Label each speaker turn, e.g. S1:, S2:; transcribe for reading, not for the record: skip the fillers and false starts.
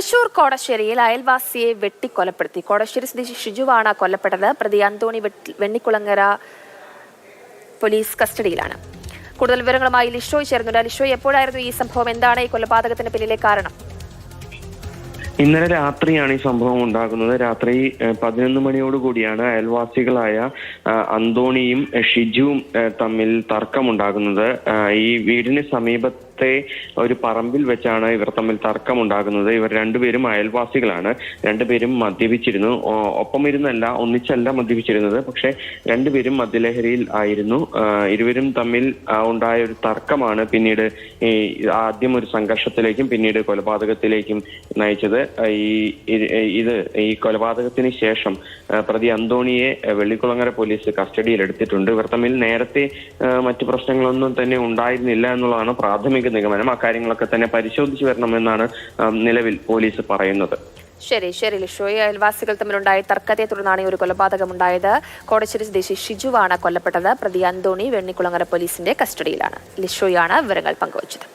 S1: തൃശൂർ കോടശ്ശേരിയിൽ അയൽവാസിയെ വെട്ടിക്കൊലപ്പെടുത്തി. കോടശ്ശേരി സ്വദേശി ഷിജുവാണ് കൊല്ലപ്പെട്ടത്. പ്രതി അന്തോണി വെണ്ണിക്കുളങ്ങര പോലീസ് കസ്റ്റഡിയിലാണ്. കൂടുതൽ വിവരങ്ങളുമായി ലിഷോയ് ചേർന്നുണ്ട്. ലിഷോയ്, എപ്പോഴായിരുന്നു ഈ സംഭവം? എന്താണ് ഈ കൊലപാതകത്തിന് പിന്നിലെ കാരണം?
S2: ഇന്നലെ രാത്രിയാണ് ഈ സംഭവം ഉണ്ടാകുന്നത്. രാത്രി 11 മണിയോടുകൂടിയാണ് അയൽവാസികളായ അന്തോണിയും ഷിജുവും തമ്മിൽ തർക്കമുണ്ടാകുന്നത്. ഈ വീടിന് സമീപത്തെ ഒരു പറമ്പിൽ വെച്ചാണ് ഇവർ തമ്മിൽ തർക്കമുണ്ടാകുന്നത്. ഇവർ രണ്ടുപേരും അയൽവാസികളാണ്. രണ്ടുപേരും മദ്യപിച്ചിരുന്നു. ഒപ്പം ഇരുന്നല്ല, ഒന്നിച്ചല്ല മദ്യപിച്ചിരുന്നത്. പക്ഷെ രണ്ടുപേരും മദ്യലഹരിയിൽ ആയിരുന്നു. ഇരുവരും തമ്മിൽ ഉണ്ടായ ഒരു തർക്കമാണ് പിന്നീട് ആദ്യം ഒരു സംഘർഷത്തിലേക്കും പിന്നീട് കൊലപാതകത്തിലേക്കും നയിച്ചത്. ഈ കൊലപാതകത്തിന് ശേഷം പ്രതി അന്തോണിയെ വെള്ളിക്കുളങ്ങര പോലീസ് കസ്റ്റഡിയിൽ എടുത്തിട്ടുണ്ട്. ഇവർ തമ്മിൽ നേരത്തെ മറ്റു പ്രശ്നങ്ങളൊന്നും തന്നെ ഉണ്ടായിരുന്നില്ല എന്നുള്ളതാണ് പ്രാഥമിക നിഗമനം. അക്കാര്യങ്ങളൊക്കെ തന്നെ പരിശോധിച്ചു വരണമെന്നാണ് നിലവിൽ പോലീസ് പറയുന്നത്.
S1: ശരി ലിഷോയ്, അയൽവാസികൾ തമ്മിലുണ്ടായ തർക്കത്തെ തുടർന്നാണ് ഈ ഒരു കൊലപാതകം ഉണ്ടായത്. കോടശ്ശേരി സ്വദേശി ഷിജുവാണ് കൊല്ലപ്പെട്ടത്. പ്രതി അന്തോണി വെണ്ണിക്കുളങ്ങര പോലീസിന്റെ കസ്റ്റഡിയിലാണ്. ലിഷോയാണ് വിവരങ്ങൾ പങ്കുവച്ചത്.